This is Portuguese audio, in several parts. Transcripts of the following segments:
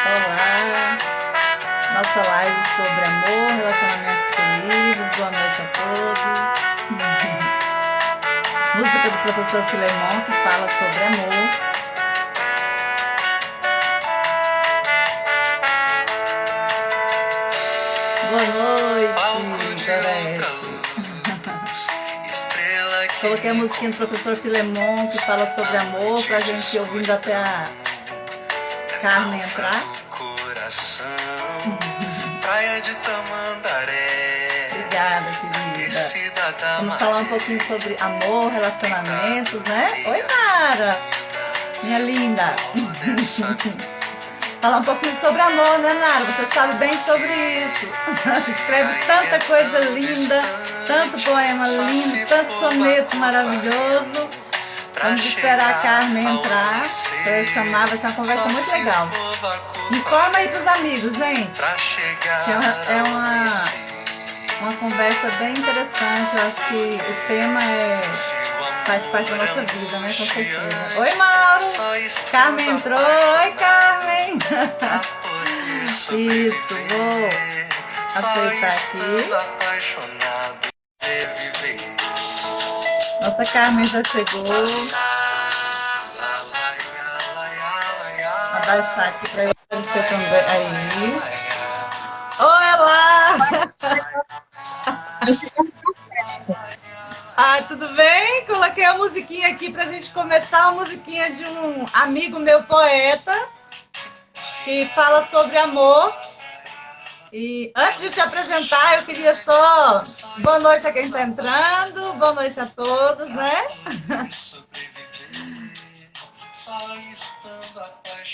Olá, nossa live sobre amor, relacionamentos felizes. Boa noite a todos. Música do professor Filemon que fala sobre amor. Boa noite, Dorete. Coloquei a musiquinha do professor Filemon que fala sobre amor pra gente ir ouvindo até a Carmen entrar. Praia de Tamandaré. Obrigada, querida. Vamos falar um pouquinho sobre amor, relacionamentos, né? Oi, Mara, minha linda. Falar um pouquinho sobre amor, né, Nara? Você sabe bem sobre isso. Escreve tanta coisa linda, tanto poema lindo, tanto soneto maravilhoso. Vamos esperar a Carmen entrar para eu chamar, vai ser uma conversa muito legal. Informa aí pros amigos, gente, que é uma conversa bem interessante. Eu acho que o tema faz parte da nossa vida, né, com certeza. Oi, Mauro! Carmen entrou! Oi, Carmen! Isso, vou aceitar aqui. Nossa Carmen já chegou. Vou abaixar aqui para eu aparecer também. Aí. Olá! Tudo bem? Coloquei a musiquinha aqui pra gente começar, a musiquinha de um amigo meu poeta que fala sobre amor. E antes de te apresentar, eu queria só... Boa noite a quem está entrando, boa noite a todos, né?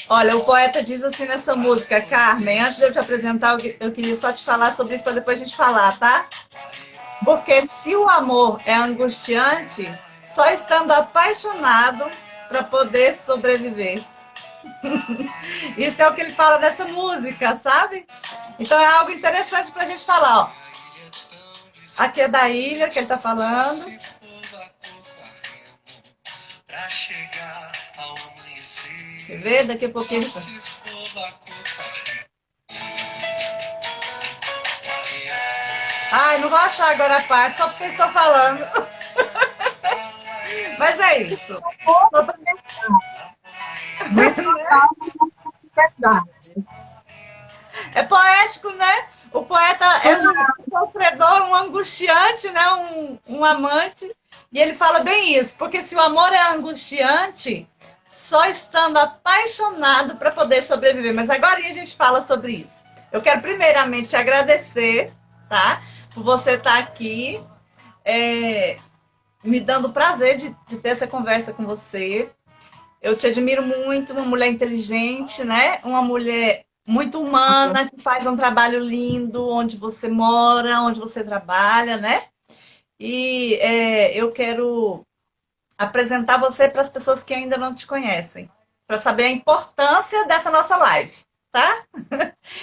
Olha, o poeta diz assim nessa música, Carmen, antes de eu te apresentar, eu queria só te falar sobre isso para depois a gente falar, tá? Porque se o amor é angustiante, só estando apaixonado para poder sobreviver. Isso é o que ele fala nessa música, sabe? Então é algo interessante pra gente falar, ó. Aqui é da ilha que ele tá falando. Quer ver? Daqui a pouquinho ele... Ai, não vou achar agora a parte, só porque estou falando. Mas é isso. É poético, né? O poeta é um sofredor, um angustiante, né? Um amante. E ele fala bem isso, porque se o amor é angustiante, só estando apaixonado para poder sobreviver. Mas agora a gente fala sobre isso. Eu quero primeiramente te agradecer, tá? Por você estar aqui, me dando o prazer de ter essa conversa com você. Eu te admiro muito, uma mulher inteligente, né? Uma mulher muito humana, que faz um trabalho lindo onde você mora, onde você trabalha, né? E eu quero apresentar você para as pessoas que ainda não te conhecem, para saber a importância dessa nossa live, tá?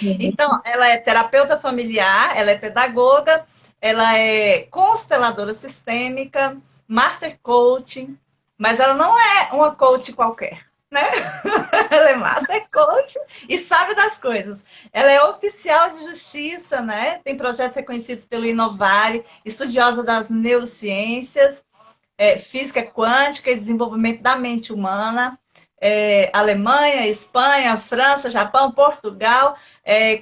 Então, ela é terapeuta familiar, ela é pedagoga, ela é consteladora sistêmica, master coaching, mas ela não é uma coach qualquer, né? Ela é master coach e sabe das coisas. Ela é oficial de justiça, né? Tem projetos reconhecidos pelo Inovare, estudiosa das neurociências, física quântica e desenvolvimento da mente humana. Alemanha, Espanha, França, Japão, Portugal,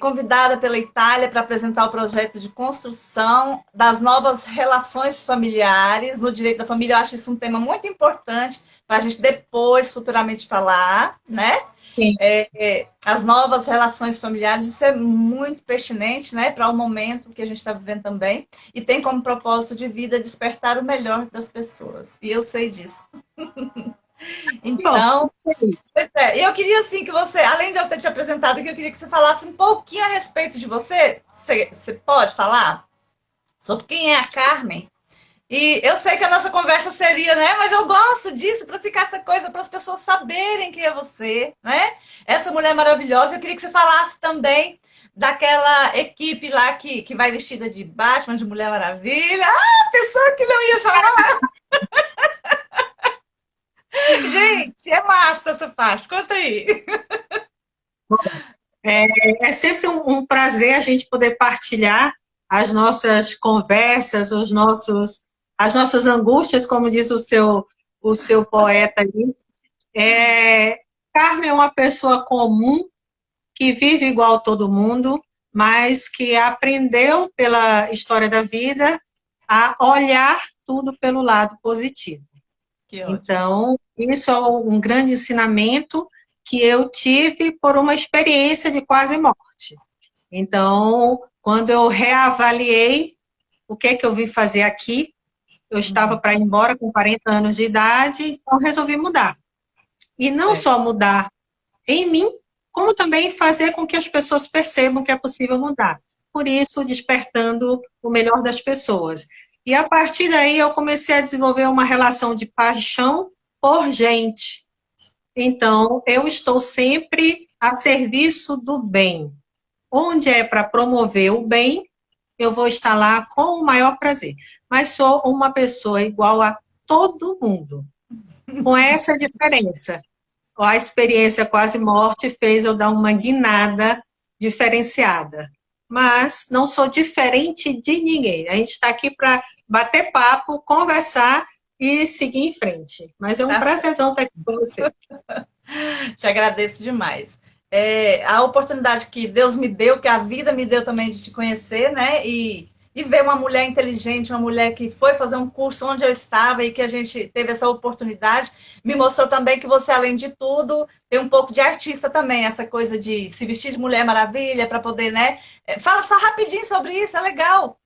convidada pela Itália para apresentar o projeto de construção das novas relações familiares no direito da família. Eu acho isso um tema muito importante para a gente depois, futuramente, falar, né? As novas relações familiares, isso é muito pertinente, né, para o momento que a gente está vivendo também, e tem como propósito de vida despertar o melhor das pessoas, e eu sei disso. Então, eu queria assim que você, além de eu ter te apresentado aqui, eu queria que você falasse um pouquinho a respeito de você. Você pode falar sobre quem é a Carmen? E eu sei que a nossa conversa seria, né? Mas eu gosto disso para ficar essa coisa para as pessoas saberem quem é você, né? Essa mulher maravilhosa. Eu queria que você falasse também daquela equipe lá que vai vestida de Batman, de Mulher Maravilha. Ah, pessoa que não ia falar. Gente, é massa essa parte. Conta aí. É sempre um prazer a gente poder partilhar as nossas conversas, as nossas angústias, como diz o seu poeta aí. Carmen é uma pessoa comum, que vive igual todo mundo, mas que aprendeu pela história da vida a olhar tudo pelo lado positivo. Que ótimo. Então, isso é um grande ensinamento que eu tive por uma experiência de quase morte. Então, quando eu reavaliei o que é que eu vim fazer aqui, eu estava para ir embora com 40 anos de idade, então resolvi mudar. E não É. só mudar em mim, como também fazer com que as pessoas percebam que é possível mudar. Por isso, despertando o melhor das pessoas. E a partir daí eu comecei a desenvolver uma relação de paixão por gente. Então, eu estou sempre a serviço do bem. Onde é para promover o bem, eu vou estar lá com o maior prazer. Mas sou uma pessoa igual a todo mundo, com essa diferença. A experiência quase morte fez eu dar uma guinada diferenciada. Mas não sou diferente de ninguém. A gente está aqui para bater papo, conversar e seguir em frente. Mas é um Tá. prazerzão estar aqui com você. Te agradeço demais. A oportunidade que Deus me deu, que a vida me deu também de te conhecer, né? E ver uma mulher inteligente, uma mulher que foi fazer um curso onde eu estava e que a gente teve essa oportunidade, me mostrou também que você, além de tudo, tem um pouco de artista também, essa coisa de se vestir de Mulher Maravilha para poder, né? Fala só rapidinho sobre isso, é legal.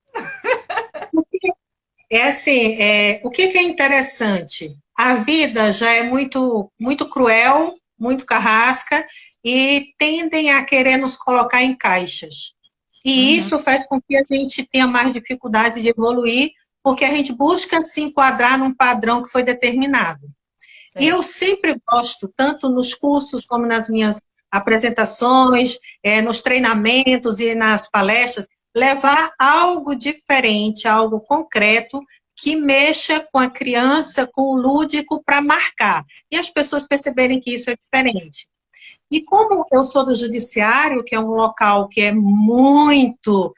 É assim, o que é interessante? A vida já é muito cruel, muito carrasca, e tendem a querer nos colocar em caixas. E Uhum, isso faz com que a gente tenha mais dificuldade de evoluir, porque a gente busca se enquadrar num padrão que foi determinado. E eu certo. sempre gosto, tanto nos cursos como nas minhas apresentações, nos treinamentos e nas palestras, levar algo diferente, algo concreto, que mexa com a criança, com o lúdico, para marcar. E as pessoas perceberem que isso é diferente. E como eu sou do judiciário, que é um local que é muito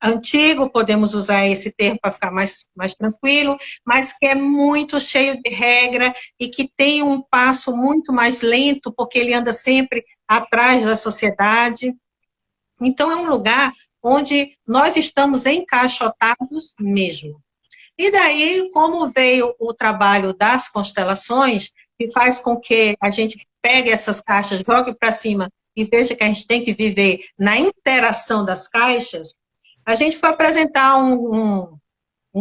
antigo, podemos usar esse termo para ficar mais tranquilo, mas que é muito cheio de regra e que tem um passo muito mais lento, porque ele anda sempre atrás da sociedade. Então, é um lugar onde nós estamos encaixotados mesmo. E daí, como veio o trabalho das constelações, que faz com que a gente pegue essas caixas, jogue para cima e veja que a gente tem que viver na interação das caixas, a gente foi apresentar um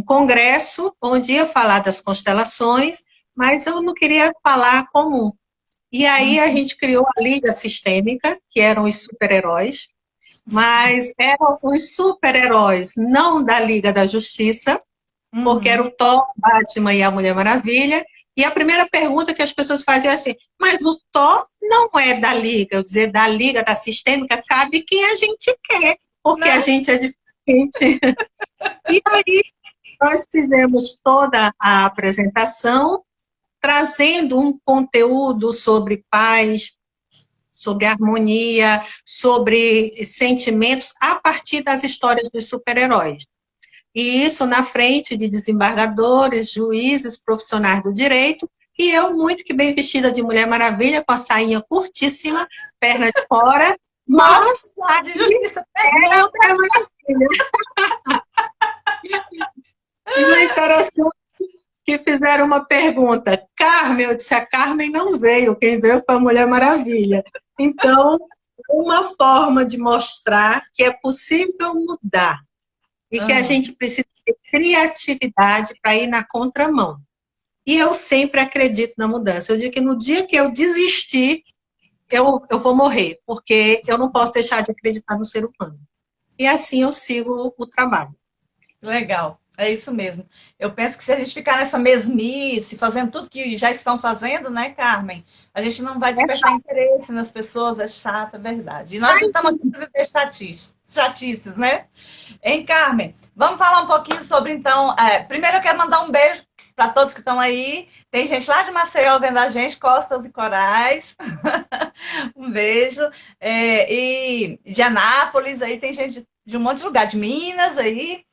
congresso onde ia falar das constelações, mas eu não queria falar comum. E aí a gente criou a Liga Sistêmica, que eram os super-heróis, mas eram os super-heróis não da Liga da Justiça, porque era Uhum. o Thor, Batman e a Mulher Maravilha. E a primeira pergunta que as pessoas faziam é assim, mas o Thor não é da Liga, eu dizer, da Liga, da Sistêmica, cabe quem a gente quer, porque a Né? gente é diferente. E aí nós fizemos toda a apresentação, trazendo um conteúdo sobre paz, sobre harmonia, sobre sentimentos, a partir das histórias dos super-heróis. E isso na frente de desembargadores, juízes, profissionais do direito, e eu, muito que bem vestida de Mulher Maravilha, com a sainha curtíssima, perna de fora, mas Nossa, de ali justiça era a perfeita. Mulher Maravilha. E o interessante é que fizeram uma pergunta. Carmen, eu disse, a Carmen não veio, quem veio foi a Mulher Maravilha. Então, uma forma de mostrar que é possível mudar e que a Uhum. gente precisa de criatividade para ir na contramão. E eu sempre acredito na mudança. Eu digo que no dia que eu desistir, eu vou morrer, porque eu não posso deixar de acreditar no ser humano. E assim eu sigo o trabalho. Legal, é isso mesmo. Eu penso que se a gente ficar nessa mesmice, fazendo tudo que já estão fazendo, né, Carmen? A gente não vai É despertar interesse nas pessoas, é chato, é verdade. E nós não estamos aqui para viver chatices, né? Hein, Carmen? Vamos falar um pouquinho sobre, então. Primeiro eu quero mandar um beijo para todos que estão aí. Tem gente lá de Maceió vendo a gente, Costas e Corais. Um beijo. E de Anápolis, aí tem gente de um monte de lugar, de Minas aí.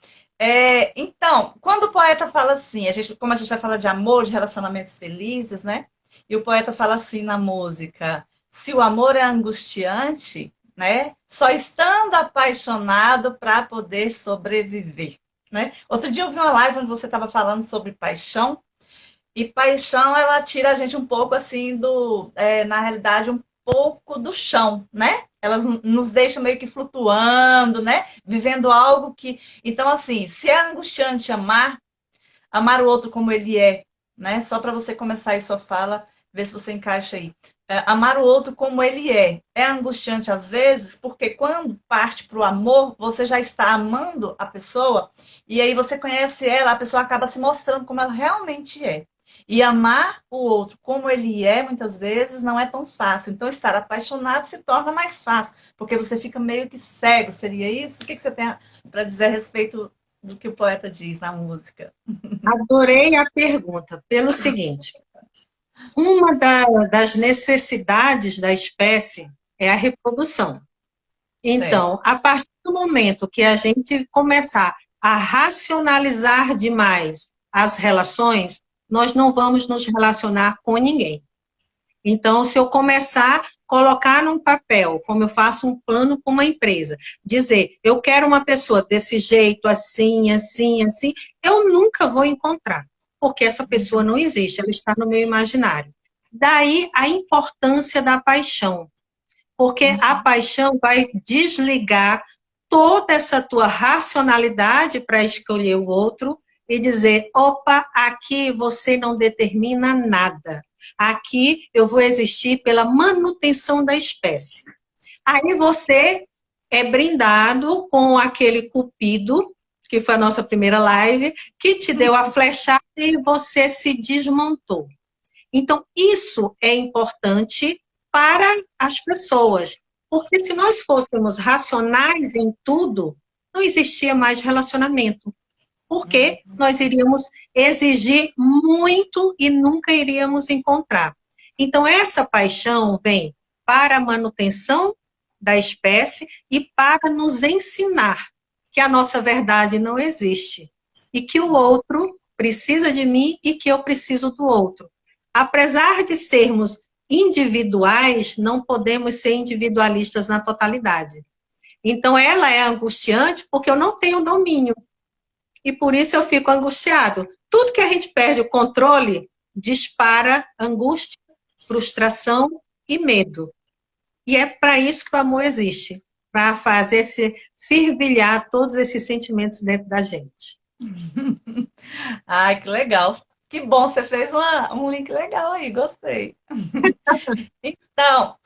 Então, quando o poeta fala assim, como a gente vai falar de amor, de relacionamentos felizes, né? E o poeta fala assim na música: se o amor é angustiante, né? Só estando apaixonado para poder sobreviver, né? Outro dia eu vi uma live onde você estava falando sobre paixão, e paixão ela tira a gente um pouco assim na realidade, um pouco do chão, né? Ela nos deixa meio que flutuando, né? Vivendo algo que. Então, assim, se é angustiante amar o outro como ele é, né? Só para você começar aí sua fala, ver se você encaixa aí. Amar o outro como ele é angustiante às vezes, porque quando parte para o amor, você já está amando a pessoa, e aí você conhece ela, a pessoa acaba se mostrando como ela realmente é. E amar o outro como ele é, muitas vezes, não é tão fácil. Então, estar apaixonado se torna mais fácil, porque você fica meio que cego. Seria isso? O que você tem para dizer a respeito do que o poeta diz na música? Adorei a pergunta, pelo seguinte: uma das necessidades da espécie é a reprodução. Então, a partir do momento que a gente começar a racionalizar demais as relações, nós não vamos nos relacionar com ninguém. Então, se eu começar a colocar num papel, como eu faço um plano com uma empresa, dizer, eu quero uma pessoa desse jeito, assim, assim, assim, eu nunca vou encontrar, porque essa pessoa não existe, ela está no meu imaginário. Daí a importância da paixão, porque a paixão vai desligar toda essa tua racionalidade para escolher o outro e dizer, opa, aqui você não determina nada. Aqui eu vou existir pela manutenção da espécie. Aí você é brindado com aquele cupido, que foi a nossa primeira live, que te deu a flechada e você se desmontou. Então, isso é importante para as pessoas, porque se nós fôssemos racionais em tudo, não existia mais relacionamento, porque nós iríamos exigir muito e nunca iríamos encontrar. Então, essa paixão vem para a manutenção da espécie e para nos ensinar que a nossa verdade não existe e que o outro precisa de mim e que eu preciso do outro. Apesar de sermos individuais, não podemos ser individualistas na totalidade. Então, ela é angustiante porque eu não tenho domínio. E por isso eu fico angustiado. Tudo que a gente perde o controle dispara angústia, frustração e medo. E é para isso que o amor existe, para fazer se fervilhar todos esses sentimentos dentro da gente. Ai, que legal. Que bom, você fez um link legal aí, gostei. Então,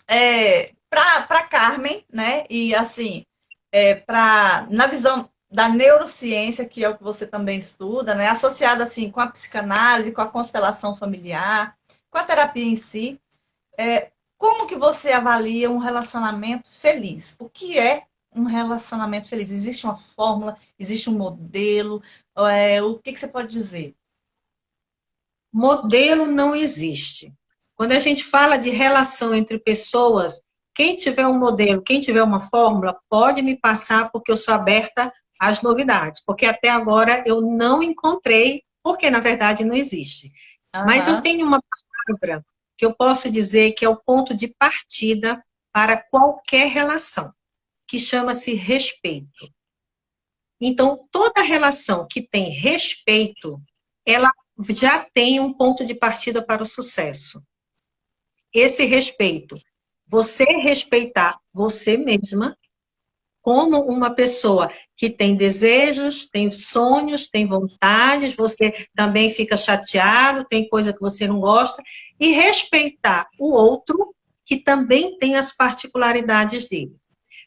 para Carmen, né? E assim, na visão da neurociência, que é o que você também estuda, né? Associada assim com a psicanálise, com a constelação familiar, com a terapia em si, como que você avalia um relacionamento feliz? O que é um relacionamento feliz? Existe uma fórmula? Existe um modelo? O que você pode dizer? Modelo não existe. Quando a gente fala de relação entre pessoas, quem tiver um modelo, quem tiver uma fórmula, pode me passar, porque eu sou aberta às novidades. Porque até agora eu não encontrei, porque na verdade não existe. Mas eu tenho uma palavra que eu posso dizer que é o ponto de partida para qualquer relação, que chama-se respeito. Então, toda relação que tem respeito, ela já tem um ponto de partida para o sucesso. Esse respeito, você respeitar você mesma como uma pessoa que tem desejos, tem sonhos, tem vontades, você também fica chateado, tem coisa que você não gosta, e respeitar o outro que também tem as particularidades dele.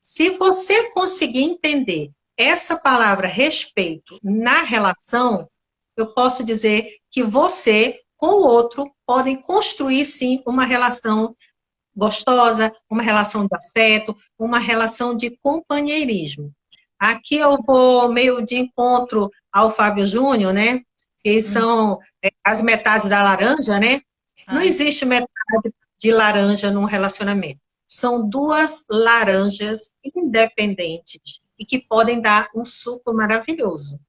Se você conseguir entender essa palavra respeito na relação, eu posso dizer que você com o outro podem construir, sim, uma relação gostosa, uma relação de afeto, uma relação de companheirismo. Aqui eu vou meio de encontro ao Fábio Júnior, né? que são as metades da laranja, né? Não existe metade de laranja num relacionamento. São duas laranjas independentes e que podem dar um suco maravilhoso.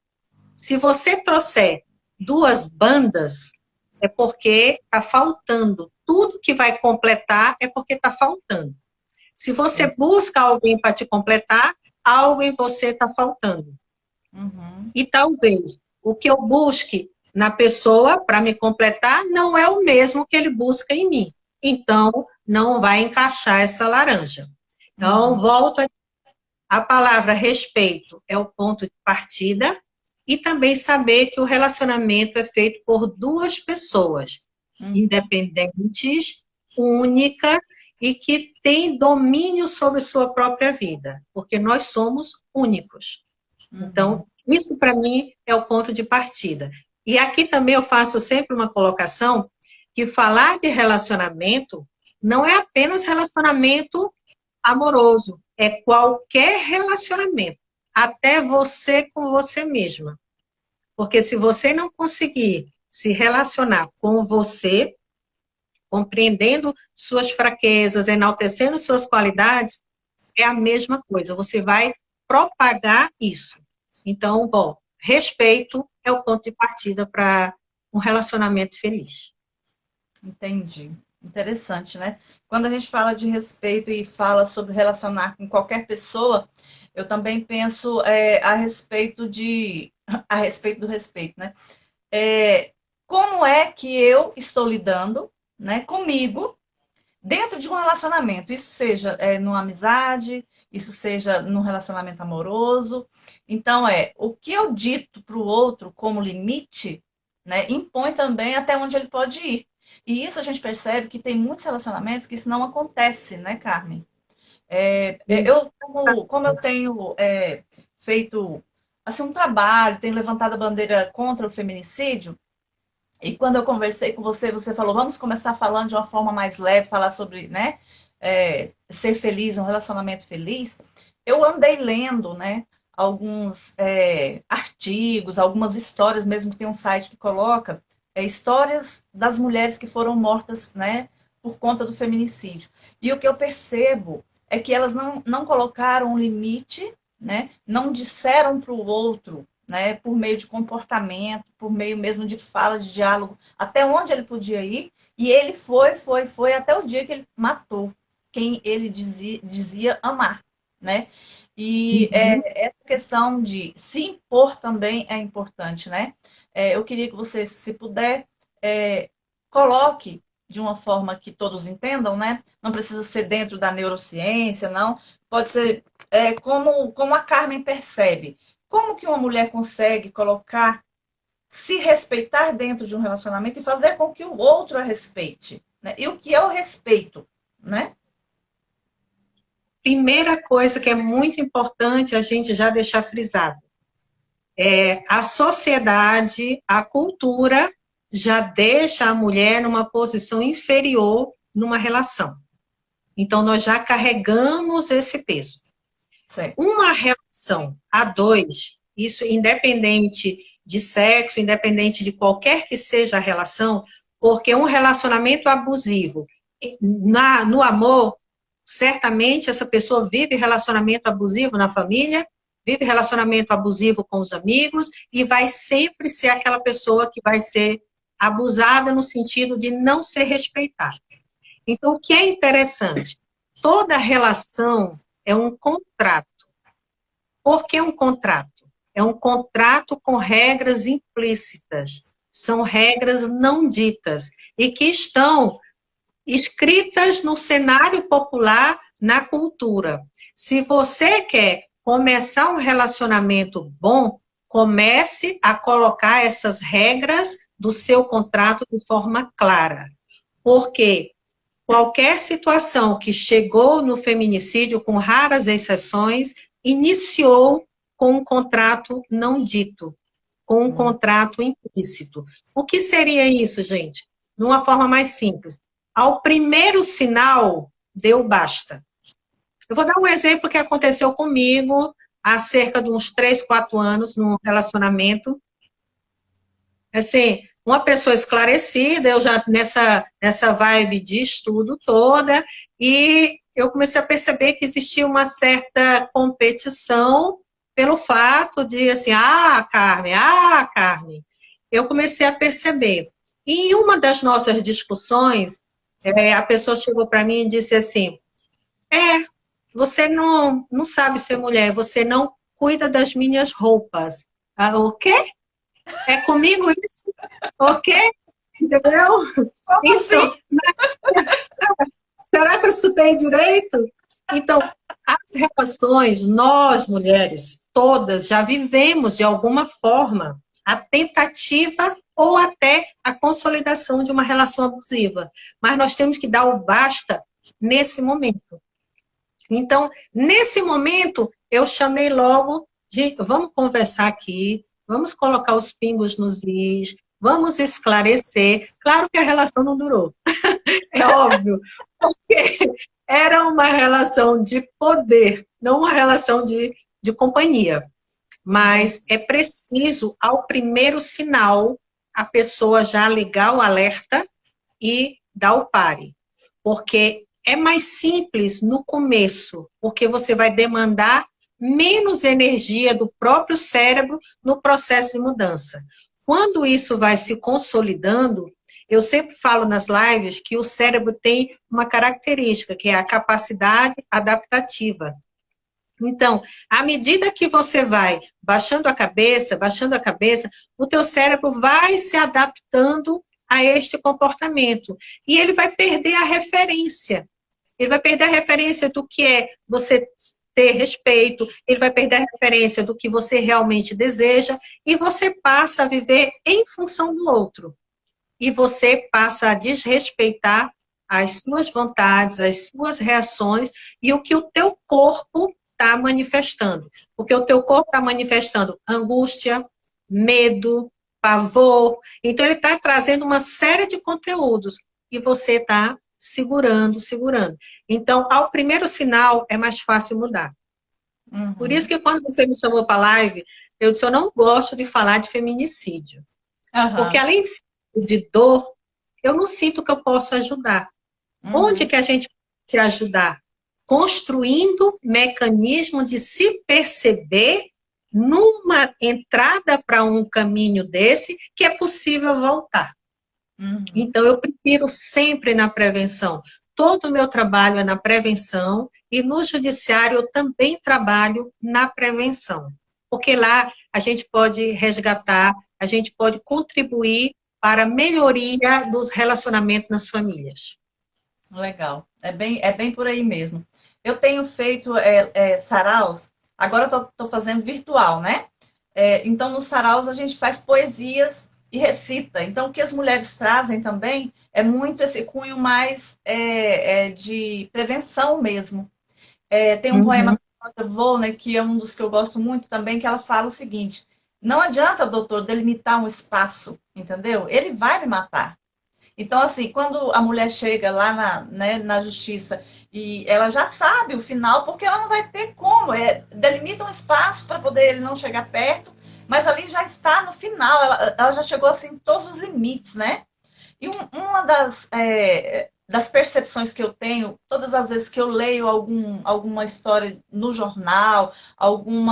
Se você trouxer duas bandas, é porque está faltando. Tudo que vai completar é porque está faltando. Se você busca alguém para te completar, algo em você está faltando. Uhum. E talvez o que eu busque na pessoa para me completar não é o mesmo que ele busca em mim. Então, não vai encaixar essa laranja. Então, volto a palavra respeito é o ponto de partida e também saber que o relacionamento é feito por duas pessoas independentes, únicas e que têm domínio sobre sua própria vida, porque nós somos únicos. Então, isso para mim é o ponto de partida. E aqui também eu faço sempre uma colocação que falar de relacionamento não é apenas relacionamento amoroso, é qualquer relacionamento, até você com você mesma. Porque se você não conseguir se relacionar com você, compreendendo suas fraquezas, enaltecendo suas qualidades, é a mesma coisa, você vai propagar isso. Então, bom, respeito é o ponto de partida para um relacionamento feliz. Entendi. Interessante, né? Quando a gente fala de respeito e fala sobre relacionar com qualquer pessoa, eu também penso a respeito do respeito, né? Como é que eu estou lidando, né, comigo dentro de um relacionamento? Isso seja numa amizade, isso seja num relacionamento amoroso. Então, o que eu dito para o outro como limite, né, impõe também até onde ele pode ir. E isso a gente percebe que tem muitos relacionamentos que isso não acontece, né, Carmen? Como eu tenho feito assim, um trabalho, tenho levantado a bandeira contra o feminicídio, e quando eu conversei com você, você falou, vamos começar falando de uma forma mais leve, falar sobre, né, ser feliz, um relacionamento feliz. Eu andei lendo, né, alguns artigos, algumas histórias, mesmo que tem um site que coloca histórias das mulheres que foram mortas, né, por conta do feminicídio. E o que eu percebo é que elas não colocaram um limite, né, não disseram para o outro, né, por meio de comportamento, por meio mesmo de fala, de diálogo, até onde ele podia ir, e ele foi até o dia que ele matou quem ele dizia amar, né? E essa questão de se impor também é importante, né? Eu queria que você, se puder, coloque de uma forma que todos entendam, né? Não precisa ser dentro da neurociência, não. Pode ser como a Carmen percebe. Como que uma mulher consegue colocar, se respeitar dentro de um relacionamento e fazer com que o outro a respeite, né? E o que é o respeito, né? Primeira coisa que é muito importante a gente já deixar frisado. A sociedade, a cultura já deixa a mulher numa posição inferior numa relação. Então, nós já carregamos esse peso. Certo. Uma relação a dois, isso independente de sexo, independente de qualquer que seja a relação, porque um relacionamento abusivo, no amor, certamente essa pessoa vive relacionamento abusivo na família, vive relacionamento abusivo com os amigos e vai sempre ser aquela pessoa que vai ser abusada no sentido de não ser respeitada. Então, o que é interessante? Toda relação é um contrato. Por que um contrato? É um contrato com regras implícitas. São regras não ditas e que estão escritas no cenário popular, na cultura. Se você quer começar um relacionamento bom, comece a colocar essas regras do seu contrato de forma clara. Porque qualquer situação que chegou no feminicídio, com raras exceções, iniciou com um contrato não dito, com um contrato implícito. O que seria isso, gente? De uma forma mais simples. Ao primeiro sinal, deu basta. Eu vou dar um exemplo que aconteceu comigo há cerca de uns 3, 4 anos, num relacionamento. assim, uma pessoa esclarecida, eu já nessa vibe de estudo toda, e eu comecei a perceber que existia uma certa competição pelo fato de, assim, Carmen, eu comecei a perceber. E em uma das nossas discussões, a pessoa chegou para mim e disse assim, você não sabe ser mulher, você não cuida das minhas roupas. Ah, o quê? É comigo isso? O quê? Entendeu? Como Então, assim? será que eu estudei direito? Então, as relações, nós mulheres, todas já vivemos de alguma forma a tentativa ou até a consolidação de uma relação abusiva. Mas nós temos que dar o basta nesse momento. Então, nesse momento, eu chamei logo de vamos conversar aqui, vamos colocar os pingos nos is, vamos esclarecer. Claro que a relação não durou, é óbvio, porque era uma relação de poder, não uma relação de companhia. Mas é preciso, ao primeiro sinal, a pessoa já ligar o alerta e dar o pare. Porque é mais simples no começo, porque você vai demandar menos energia do próprio cérebro no processo de mudança. Quando isso vai se consolidando, eu sempre falo nas lives que o cérebro tem uma característica, que é a capacidade adaptativa. Então, à medida que você vai baixando a cabeça, o teu cérebro vai se adaptando a este comportamento. E ele vai perder a referência. Ele vai perder a referência do que é você ter respeito, ele vai perder a referência do que você realmente deseja, e você passa a viver em função do outro. E você passa a desrespeitar as suas vontades, as suas reações e o que o teu corpo está manifestando. Porque o teu corpo está manifestando angústia, medo, pavor. Então, ele está trazendo uma série de conteúdos e você está segurando, segurando. Então, ao primeiro sinal, é mais fácil mudar. Por isso Uhum. que quando você me chamou para a live, eu disse, eu não gosto de falar de feminicídio. Porque Aham. além de dor, eu não sinto que eu posso ajudar. Onde Uhum. que a gente pode se ajudar? Construindo mecanismo de se perceber numa entrada para um caminho desse que é possível voltar. Uhum. Então, eu prefiro sempre na prevenção. Todo o meu trabalho é na prevenção e no judiciário eu também trabalho na prevenção. Porque lá a gente pode resgatar, a gente pode contribuir para a melhoria dos relacionamentos nas famílias. Legal. É bem por aí mesmo. Eu tenho feito saraus, agora eu tô fazendo virtual, né? Então, nos saraus a gente faz poesias e recita. Então, o que as mulheres trazem também é muito esse cunho mais de prevenção mesmo. Tem um poema Uhum. da Cláudia Volner, que é um dos que eu gosto muito também, que ela fala o seguinte: não adianta, doutor, delimitar um espaço, entendeu? Ele vai me matar. Então, assim, quando a mulher chega lá na justiça e ela já sabe o final, porque ela não vai ter como, delimita um espaço para poder ele não chegar perto, mas ali já está no final, ela já chegou assim em todos os limites, né? E uma das percepções que eu tenho, todas as vezes que eu leio alguma história no jornal, algum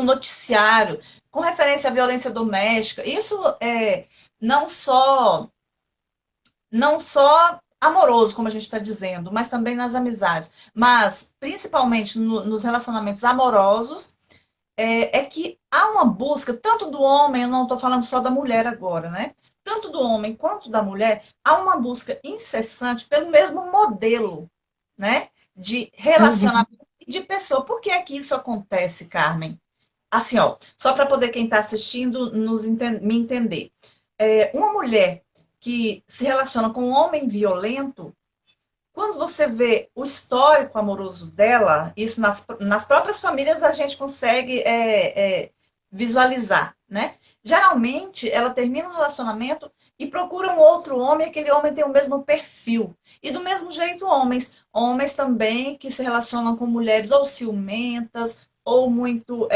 noticiário com referência à violência doméstica, isso não só não só amoroso, como a gente está dizendo, mas também nas amizades. Mas, principalmente nos relacionamentos amorosos, é que há uma busca, tanto do homem, eu não estou falando só da mulher agora, né? Tanto do homem quanto da mulher, há uma busca incessante pelo mesmo modelo, né? De Uhum. relacionamento e de pessoa. Por que é que isso acontece, Carmen? Assim, ó, só para poder quem está assistindo me entender. Uma mulher que se relaciona com um homem violento, quando você vê o histórico amoroso dela, isso nas próprias famílias a gente consegue visualizar, né? Geralmente, ela termina um relacionamento e procura um outro homem, e aquele homem tem o mesmo perfil. E do mesmo jeito, homens. Homens também que se relacionam com mulheres ou ciumentas, ou muito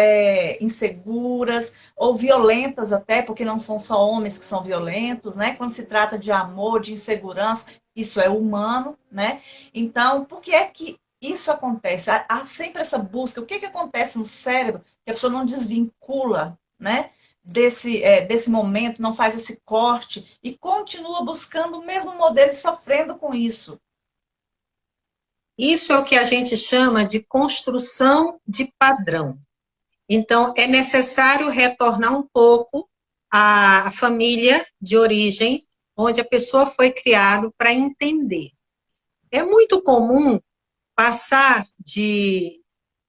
inseguras, ou violentas até, porque não são só homens que são violentos, né? Quando se trata de amor, de insegurança, isso é humano, né? Então, por que é que isso acontece? Há sempre essa busca. O que que acontece no cérebro que a pessoa não desvincula, né? Desse momento, não faz esse corte e continua buscando o mesmo modelo e sofrendo com isso. Isso é o que a gente chama de construção de padrão. Então, é necessário retornar um pouco à família de origem, onde a pessoa foi criada, para entender. É muito comum passar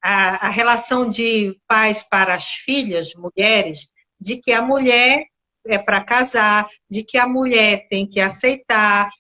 a relação de pais para as filhas, mulheres, de que a mulher é para casar, de que a mulher tem que aceitar,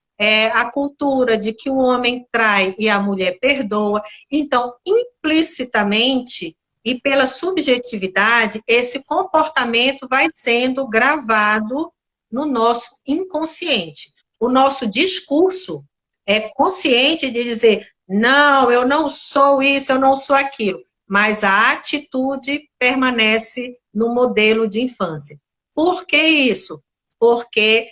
a cultura de que o homem trai e a mulher perdoa. Então, implicitamente e pela subjetividade, esse comportamento vai sendo gravado no nosso inconsciente. O nosso discurso é consciente de dizer: não, eu não sou isso, eu não sou aquilo. Mas a atitude permanece no modelo de infância. Por que isso? Porque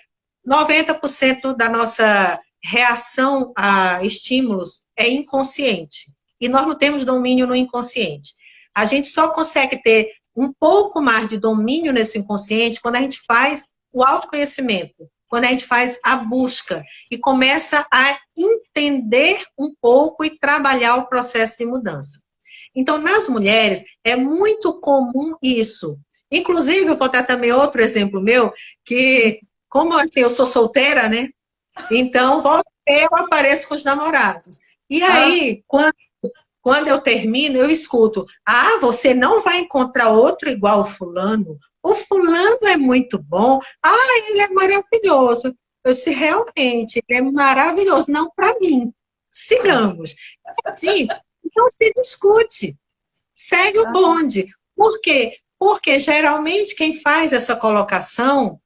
90% da nossa reação a estímulos é inconsciente. E nós não temos domínio no inconsciente. A gente só consegue ter um pouco mais de domínio nesse inconsciente quando a gente faz o autoconhecimento, quando a gente faz a busca e começa a entender um pouco e trabalhar o processo de mudança. Então, nas mulheres, é muito comum isso. Inclusive, eu vou dar também outro exemplo meu, que, como assim, eu sou solteira, né? Então, volta e meia eu apareço com os namorados. E aí, quando eu termino, eu escuto: ah, você não vai encontrar outro igual o fulano? O fulano é muito bom. Ah, ele é maravilhoso. Eu disse: realmente, ele é maravilhoso. Não para mim. Sigamos. Sim, então se discute. Segue o bonde. Por quê? Porque geralmente quem faz essa colocação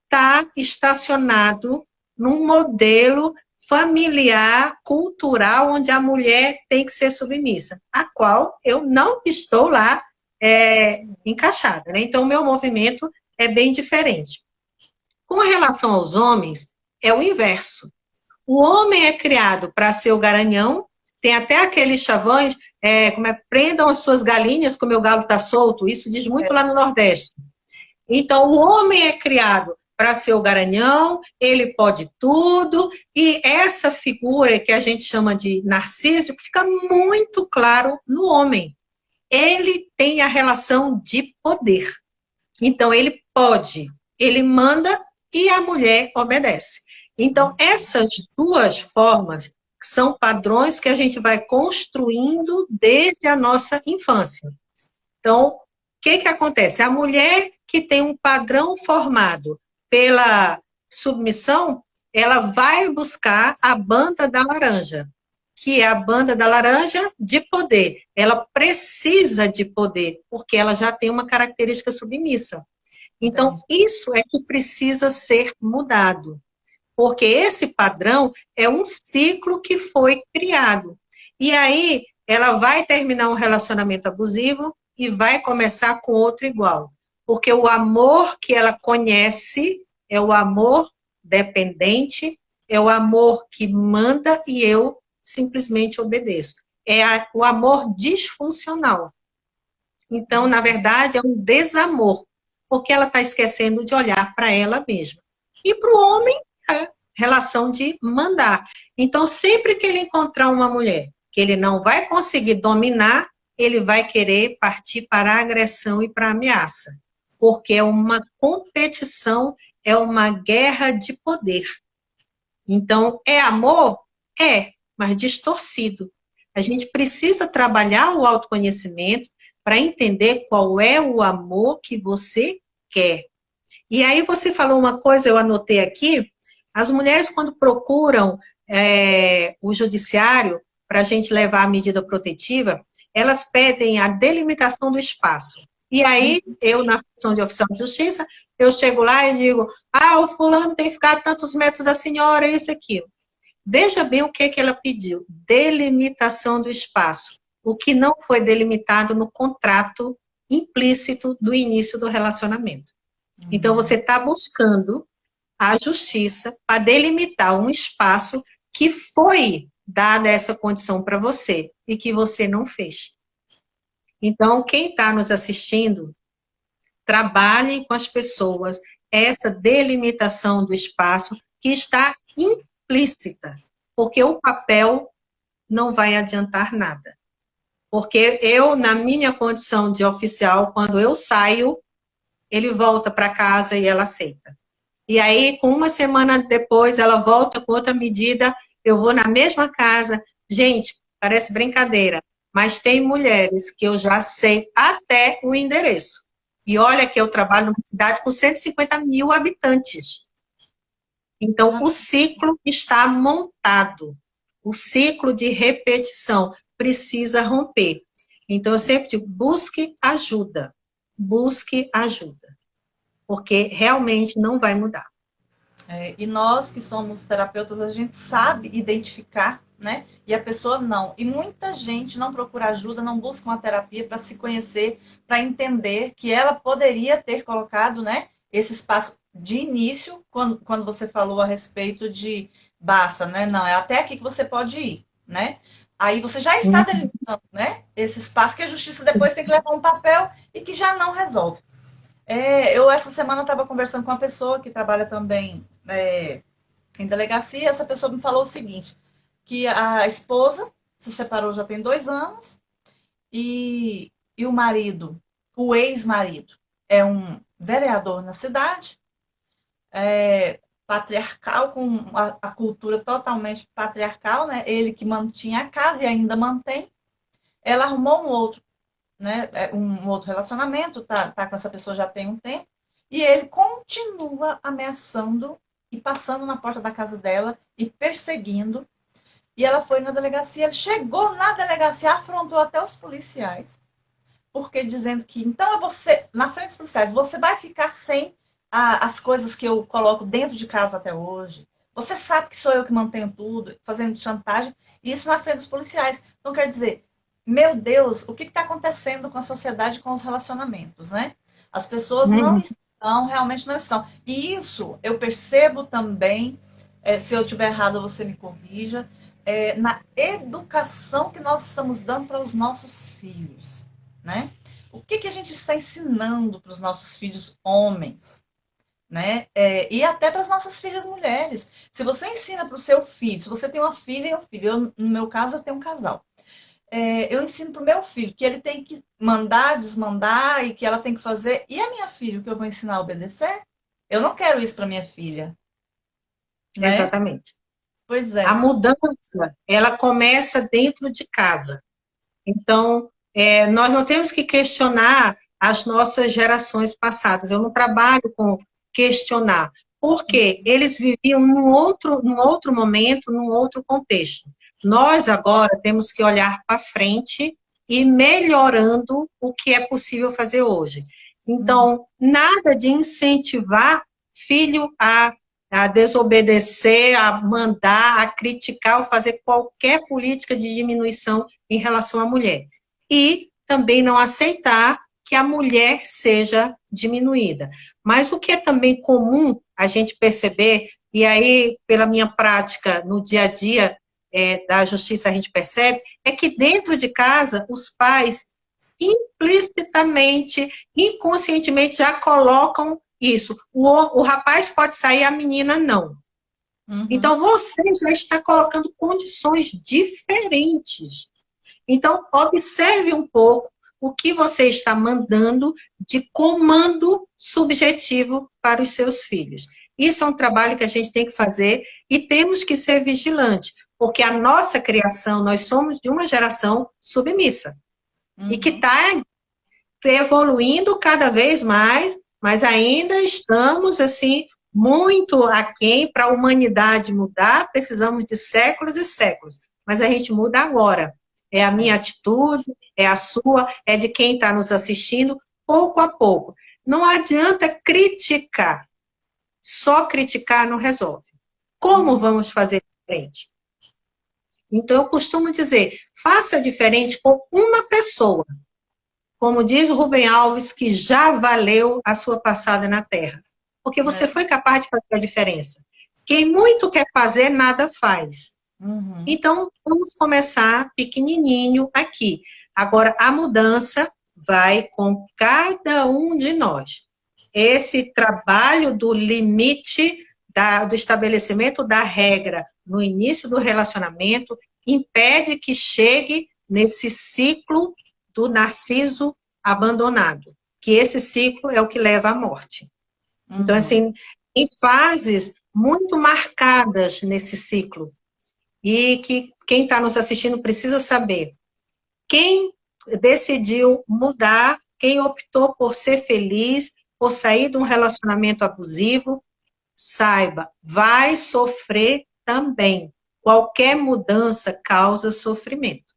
está estacionado num modelo familiar, cultural, onde a mulher tem que ser submissa, a qual eu não estou lá encaixada, né? Então, o meu movimento é bem diferente. Com relação aos homens, é o inverso. O homem é criado para ser o garanhão, tem até aqueles chavões, prendam as suas galinhas que o meu galo está solto, isso diz muito lá no Nordeste. Então, o homem é criado para ser o garanhão, ele pode tudo, e essa figura que a gente chama de narcísico fica muito claro no homem. Ele tem a relação de poder. Então, ele pode, ele manda e a mulher obedece. Então, essas duas formas são padrões que a gente vai construindo desde a nossa infância. Então, o que acontece? A mulher que tem um padrão formado pela submissão, ela vai buscar a banda da laranja, que é a banda da laranja de poder. Ela precisa de poder, porque ela já tem uma característica submissa. Então, isso é que precisa ser mudado, porque esse padrão é um ciclo que foi criado. E aí, ela vai terminar um relacionamento abusivo e vai começar com outro igual. Porque o amor que ela conhece é o amor dependente, é o amor que manda e eu simplesmente obedeço. É o amor disfuncional. Então, na verdade, é um desamor, porque ela está esquecendo de olhar para ela mesma. E para o homem, a relação de mandar. Então, sempre que ele encontrar uma mulher que ele não vai conseguir dominar, ele vai querer partir para a agressão e para a ameaça. Porque é uma competição, é uma guerra de poder. Então, é amor? É, mas distorcido. A gente precisa trabalhar o autoconhecimento para entender qual é o amor que você quer. E aí você falou uma coisa, eu anotei aqui, as mulheres quando procuram o judiciário para a gente levar a medida protetiva, elas pedem a delimitação do espaço. E aí, eu, na função de oficial de justiça, eu chego lá e digo: ah, o fulano tem que ficar a tantos metros da senhora, isso e aquilo. Veja bem o que ela pediu: delimitação do espaço. o que não foi delimitado no contrato implícito do início do relacionamento. Então, você está buscando a justiça para delimitar um espaço que foi dada essa condição para você e que você não fez. Então, quem está nos assistindo, trabalhe com as pessoas essa delimitação do espaço que está implícita, porque o papel não vai adiantar nada. Porque eu, na minha condição de oficial, quando eu saio, ele volta para casa e ela aceita. E aí, com uma semana depois, ela volta com outra medida, eu vou na mesma casa. Gente, parece brincadeira, mas tem mulheres que eu já sei até o endereço. E olha que eu trabalho numa cidade com 150 mil habitantes. Então, o ciclo está montado. O ciclo de repetição precisa romper. Então, eu sempre digo, busque ajuda. Busque ajuda. Porque realmente não vai mudar. E nós que somos terapeutas, a gente sabe identificar, né? E a pessoa não. E muita gente não procura ajuda, não busca uma terapia para se conhecer, para entender que ela poderia ter colocado, né, esse espaço de início, quando você falou a respeito de basta, né? Não, é até aqui que você pode ir, né? Aí você já está delimitando, né, esse espaço que a justiça depois tem que levar um papel e que já não resolve. Eu, essa semana, estava conversando com uma pessoa que trabalha também em delegacia. Essa pessoa me falou o seguinte, que a esposa se separou já tem 2 anos e o marido, o ex-marido, é um vereador na cidade, patriarcal, com a cultura totalmente patriarcal, né? Ele que mantinha a casa e ainda mantém. Ela arrumou um outro, né, um outro relacionamento, tá com essa pessoa já tem um tempo, e ele continua ameaçando e passando na porta da casa dela e perseguindo. E ela foi na delegacia, ele chegou na delegacia, afrontou até os policiais, porque dizendo que, então é você, na frente dos policiais, você vai ficar sem as coisas que eu coloco dentro de casa até hoje. Você sabe que sou eu que mantenho tudo, fazendo chantagem, e isso na frente dos policiais. Então, quer dizer, meu Deus, o que está acontecendo com a sociedade, com os relacionamentos, né? As pessoas não estão, realmente não estão. E isso eu percebo também, se eu estiver errado, você me corrija, na educação que nós estamos dando para os nossos filhos, né? O que a gente está ensinando para os nossos filhos homens, né? E até para as nossas filhas mulheres. Se você ensina para o seu filho, se você tem uma filha e um filho, no meu caso, eu tenho um casal. Eu ensino para o meu filho que ele tem que mandar, desmandar e que ela tem que fazer. E a minha filha, o que eu vou ensinar a obedecer? Eu não quero isso para minha filha. Né? Exatamente. Pois é. A mudança, ela começa dentro de casa. Então, nós não temos que questionar as nossas gerações passadas. Eu não trabalho com questionar, porque eles viviam num outro momento, num outro contexto. Nós agora temos que olhar para frente e melhorando o que é possível fazer hoje. Então, nada de incentivar filho a desobedecer, a mandar, a criticar ou fazer qualquer política de diminuição em relação à mulher. E também não aceitar que a mulher seja diminuída. Mas o que é também comum a gente perceber, e aí, pela minha prática no dia a dia da justiça, a gente percebe, é que dentro de casa, os pais implicitamente, inconscientemente, já colocam isso. O rapaz pode sair, a menina não. Então, você já está colocando condições diferentes. Então, observe um pouco o que você está mandando de comando subjetivo para os seus filhos. Isso é um trabalho que a gente tem que fazer e temos que ser vigilantes, porque a nossa criação, nós somos de uma geração submissa, e que está evoluindo cada vez mais, mas ainda estamos, assim, muito aquém. Para a humanidade mudar, precisamos de séculos e séculos, mas a gente muda agora. É a minha atitude, é a sua, é de quem está nos assistindo, pouco a pouco. Não adianta criticar. Só criticar não resolve. Como vamos fazer diferente? Então, eu costumo dizer, faça diferente com uma pessoa. Como diz o Rubem Alves, que já valeu a sua passada na Terra. Porque você foi capaz de fazer a diferença. Quem muito quer fazer, nada faz. Uhum. Então, vamos começar pequenininho aqui. Agora, a mudança vai com cada um de nós. Esse trabalho do limite, do estabelecimento da regra no início do relacionamento, impede que chegue nesse ciclo do narciso abandonado, que esse ciclo é o que leva à morte. Então, assim, em fases muito marcadas nesse ciclo, e que quem está nos assistindo precisa saber. Quem decidiu mudar, quem optou por ser feliz, por sair de um relacionamento abusivo, saiba, vai sofrer também. Qualquer mudança causa sofrimento.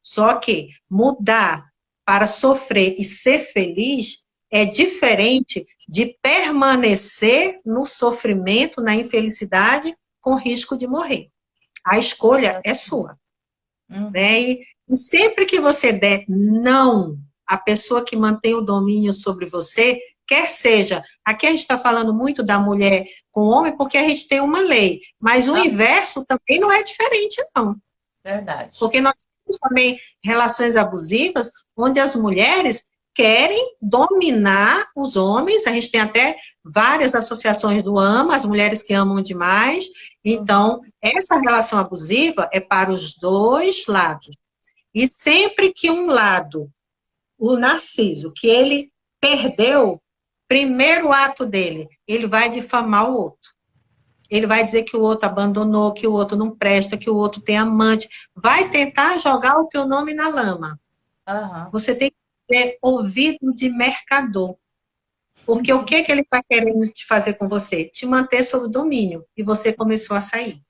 Só que mudar para sofrer e ser feliz é diferente de permanecer no sofrimento, na infelicidade, com risco de morrer. A escolha é sua. Né? E sempre que você der não à pessoa que mantém o domínio sobre você, quer seja, aqui a gente está falando muito da mulher com o homem, porque a gente tem uma lei, mas o inverso também não é diferente, não. Verdade. Porque nós temos também relações abusivas, onde as mulheres querem dominar os homens, a gente tem até várias associações do AMA, as mulheres que amam demais, então, essa relação abusiva é para os dois lados. E sempre que um lado, o narciso, que ele perdeu, primeiro ato dele, ele vai difamar o outro. Ele vai dizer que o outro abandonou, que o outro não presta, que o outro tem amante. Vai tentar jogar o teu nome na lama. Você tem que ter ouvido de mercador. Porque o que ele está querendo te fazer com você? Te manter sob domínio. E você começou a sair.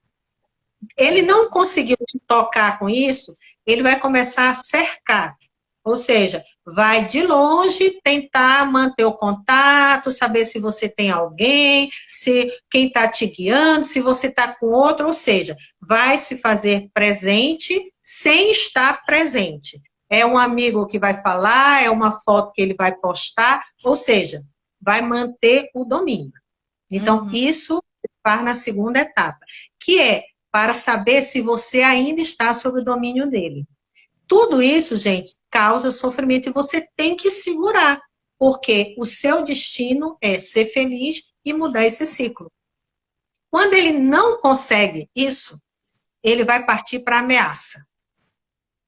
Ele não conseguiu te tocar com isso, ele vai começar a cercar. Ou seja, vai de longe tentar manter o contato, saber se você tem alguém, se quem está te guiando, se você está com outro. Ou seja, vai se fazer presente sem estar presente. É um amigo que vai falar, é uma foto que ele vai postar, ou seja, vai manter o domínio. Então, isso vai na segunda etapa, que é para saber se você ainda está sob o domínio dele. Tudo isso, gente, causa sofrimento e você tem que segurar, porque o seu destino é ser feliz e mudar esse ciclo. Quando ele não consegue isso, ele vai partir para ameaça.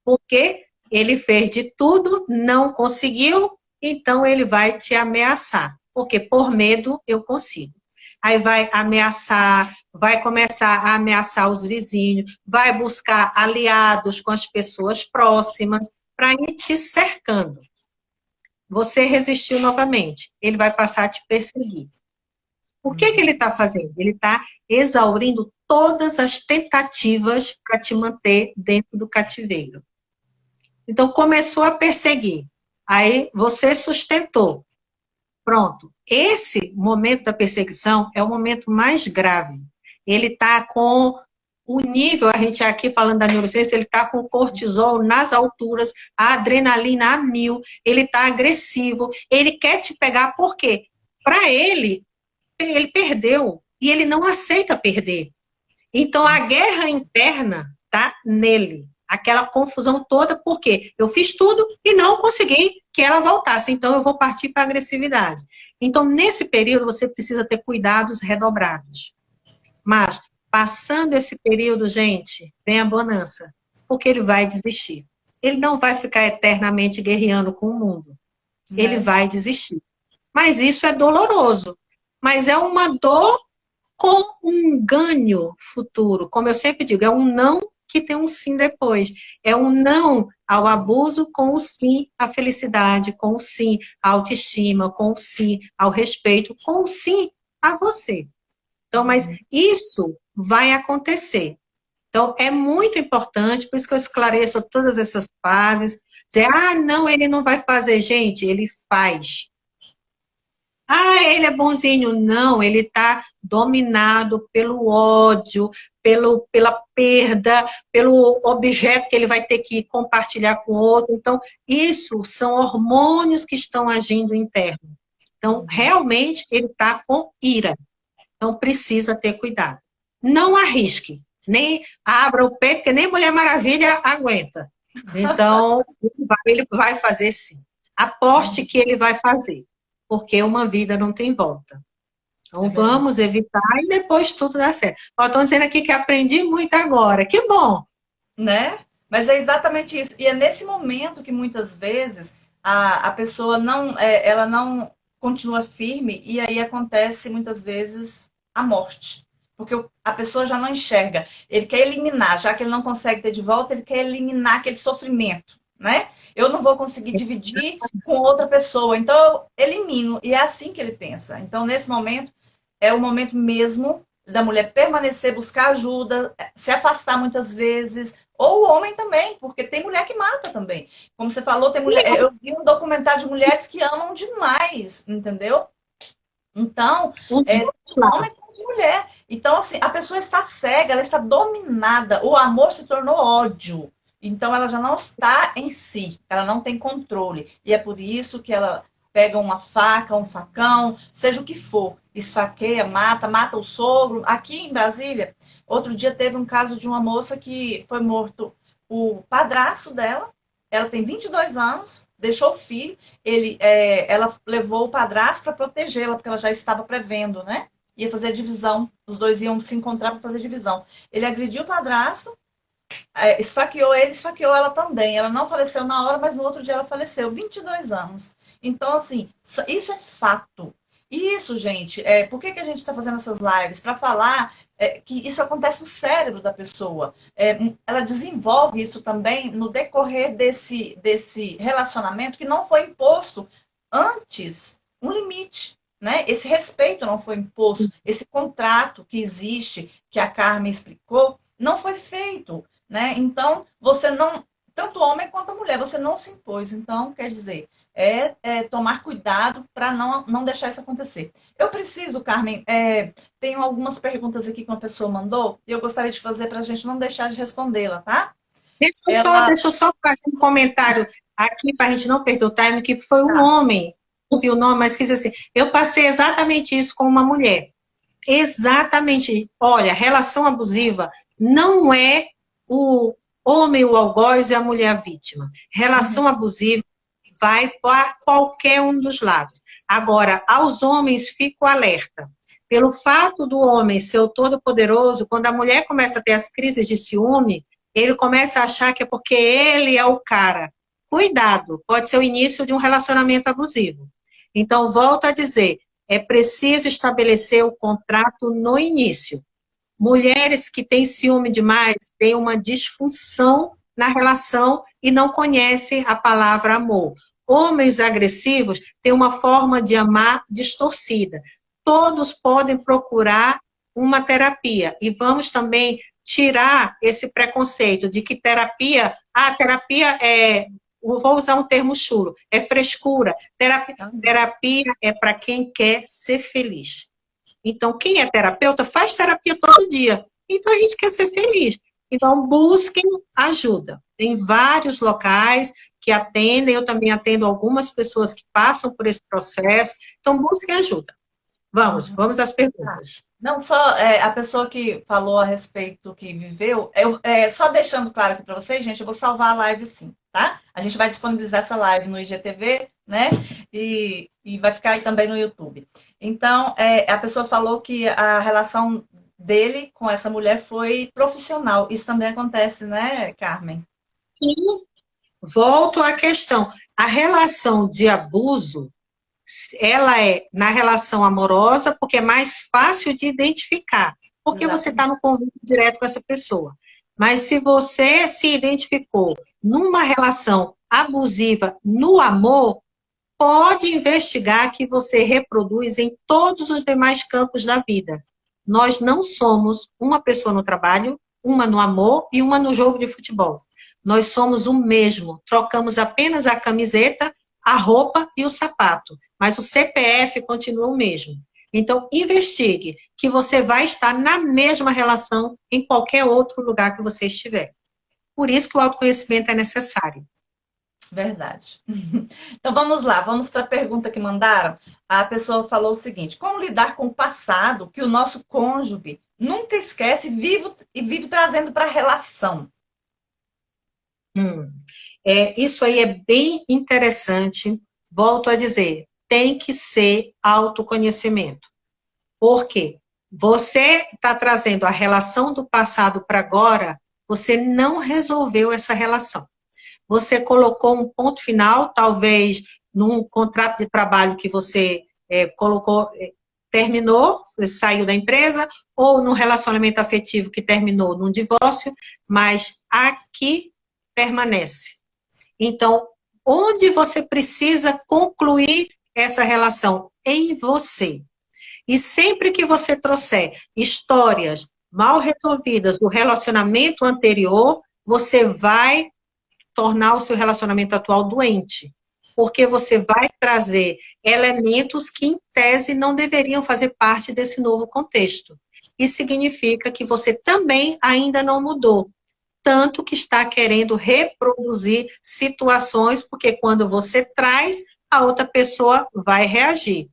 Porque ele fez de tudo, não conseguiu, então ele vai te ameaçar. Porque por medo eu consigo. Aí vai ameaçar, vai começar a ameaçar os vizinhos, vai buscar aliados com as pessoas próximas para ir te cercando. Você resistiu novamente, ele vai passar a te perseguir. O que ele está fazendo? Ele está exaurindo todas as tentativas para te manter dentro do cativeiro. Então, começou a perseguir. Aí, você sustentou. Pronto. Esse momento da perseguição é o momento mais grave. Ele está com o nível, a gente aqui falando da neurociência, ele está com o cortisol nas alturas, a adrenalina a 1000, ele está agressivo, ele quer te pegar, por quê? Para ele perdeu, e ele não aceita perder. Então, a guerra interna está nele. Aquela confusão toda, porque eu fiz tudo e não consegui que ela voltasse, então eu vou partir para a agressividade. Então, nesse período, você precisa ter cuidados redobrados. Mas, passando esse período, gente, vem a bonança, porque ele vai desistir. Ele não vai ficar eternamente guerreando com o mundo. Ele vai desistir. Mas isso é doloroso. Mas é uma dor com um ganho futuro. Como eu sempre digo, é um não que tem um sim depois. É um não ao abuso com o sim à felicidade, com o sim à autoestima, com o sim ao respeito, com o sim a você. Então, mas isso vai acontecer. Então, é muito importante, por isso que eu esclareço todas essas fases. Dizer, não, ele não vai fazer. Gente, ele faz. Ele é bonzinho. Não, ele está dominado pelo ódio, pela perda, pelo objeto que ele vai ter que compartilhar com o outro. Então, isso são hormônios que estão agindo interno. Então, realmente, ele está com ira. Então, precisa ter cuidado. Não arrisque, nem abra o peito, porque nem Mulher Maravilha aguenta. Então, ele vai fazer sim. Aposte que ele vai fazer, porque uma vida não tem volta. Então, vamos evitar e depois tudo dá certo. Estão dizendo aqui que aprendi muito agora. Que bom! Né? Mas é exatamente isso. E é nesse momento que muitas vezes a pessoa não, ela não continua firme e aí acontece muitas vezes a morte. Porque a pessoa já não enxerga. Ele quer eliminar, já que ele não consegue ter de volta, ele quer eliminar aquele sofrimento, né? Eu não vou conseguir dividir com outra pessoa, então eu elimino. E é assim que ele pensa. Então, nesse momento, é o momento mesmo da mulher permanecer, buscar ajuda, se afastar muitas vezes, ou o homem também, porque tem mulher que mata também. Como você falou, tem mulher. Eu vi um documentário de mulheres que amam demais, entendeu? Então, homem como mulher. Então, assim, a pessoa está cega, ela está dominada. O amor se tornou ódio. Então, ela já não está em si, ela não tem controle. E é por isso que ela pega uma faca, um facão, seja o que for, esfaqueia, mata o sogro. Aqui em Brasília, outro dia teve um caso de uma moça que foi morto o padrasto dela. Ela tem 22 anos, deixou o filho, ela levou o padrasto para protegê-la, porque ela já estava prevendo, né? Ia fazer divisão, os dois iam se encontrar para fazer divisão. Ele agrediu o padrasto, esfaqueou ele, esfaqueou ela também. Ela não faleceu na hora, mas no outro dia ela faleceu, 22 anos. Então, assim, isso é fato. E isso, gente, por que a gente está fazendo essas lives? Para falar que isso acontece no cérebro da pessoa. Ela desenvolve isso também no decorrer desse relacionamento que não foi imposto antes um limite. Né? Esse respeito não foi imposto, esse contrato que existe, que a Carmen explicou, não foi feito. Né? Então, você não, tanto homem quanto a mulher, você não se impôs. Então, quer dizer, tomar cuidado para não deixar isso acontecer. Eu preciso, Carmen, tenho algumas perguntas aqui que uma pessoa mandou e eu gostaria de fazer para a gente não deixar de respondê-la, tá? Deixa eu só fazer um comentário aqui para a gente não perder o time, que foi um homem, não vi o nome, mas quis dizer assim, eu passei exatamente isso com uma mulher. Exatamente. Olha, relação abusiva não é o homem o algoz e a mulher a vítima. Relação abusiva vai para qualquer um dos lados. Agora, aos homens, fico alerta. Pelo fato do homem ser o todo-poderoso, quando a mulher começa a ter as crises de ciúme, ele começa a achar que é porque ele é o cara. Cuidado, pode ser o início de um relacionamento abusivo. Então, volto a dizer, é preciso estabelecer o contrato no início. Mulheres que têm ciúme demais têm uma disfunção na relação e não conhecem a palavra amor. Homens agressivos têm uma forma de amar distorcida. Todos podem procurar uma terapia. E vamos também tirar esse preconceito de que terapia vou usar um termo chulo, é frescura. Terapia é para quem quer ser feliz. Então, quem é terapeuta faz terapia todo dia. Então, a gente quer ser feliz. Então, busquem ajuda. Tem vários locais que atendem, eu também atendo algumas pessoas que passam por esse processo. Então, busquem ajuda. Vamos às perguntas. Não, só a pessoa que falou a respeito que viveu, só deixando claro aqui para vocês, gente, eu vou salvar a live sim, tá? A gente vai disponibilizar essa live no IGTV, né? E vai ficar aí também no YouTube. Então, a pessoa falou que a relação dele com essa mulher foi profissional. Isso também acontece, né, Carmen? Sim. Volto à questão. A relação de abuso, ela é na relação amorosa, porque é mais fácil de identificar. Porque Exatamente. Você está no convívio direto com essa pessoa. Mas se você se identificou numa relação abusiva no amor, pode investigar que você reproduz em todos os demais campos da vida. Nós não somos uma pessoa no trabalho, uma no amor e uma no jogo de futebol. Nós somos o mesmo, trocamos apenas a camiseta, a roupa e o sapato, mas o CPF continua o mesmo. Então, investigue, que você vai estar na mesma relação em qualquer outro lugar que você estiver. Por isso que o autoconhecimento é necessário. Verdade. Então vamos lá, vamos para a pergunta que mandaram. A pessoa falou o seguinte: como lidar com o passado que o nosso cônjuge nunca esquece e vive trazendo para a relação? Isso aí é bem interessante. Volto a dizer, tem que ser autoconhecimento. Por quê? Você está trazendo a relação do passado para agora, você não resolveu essa relação. Você colocou um ponto final, talvez num contrato de trabalho que você colocou, terminou, saiu da empresa, ou num relacionamento afetivo que terminou num divórcio, mas aqui permanece. Então, onde você precisa concluir essa relação? Em você. E sempre que você trouxer histórias mal resolvidas do relacionamento anterior, você vai tornar o seu relacionamento atual doente. Porque você vai trazer elementos que, em tese, não deveriam fazer parte desse novo contexto. Isso significa que você também ainda não mudou. Tanto que está querendo reproduzir situações, porque quando você traz, a outra pessoa vai reagir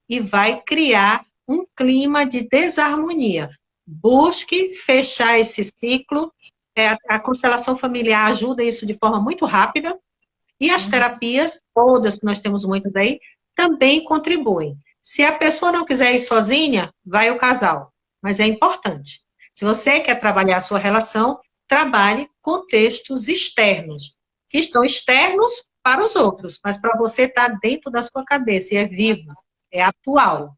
e vai criar um clima de desarmonia. Busque fechar esse ciclo. A constelação familiar ajuda isso de forma muito rápida. E as terapias, todas que nós temos muitas aí, também contribuem. Se a pessoa não quiser ir sozinha, vai o casal. Mas é importante. Se você quer trabalhar a sua relação, trabalhe contextos externos, que estão externos para os outros, mas para você estar dentro da sua cabeça, e é vivo, é atual.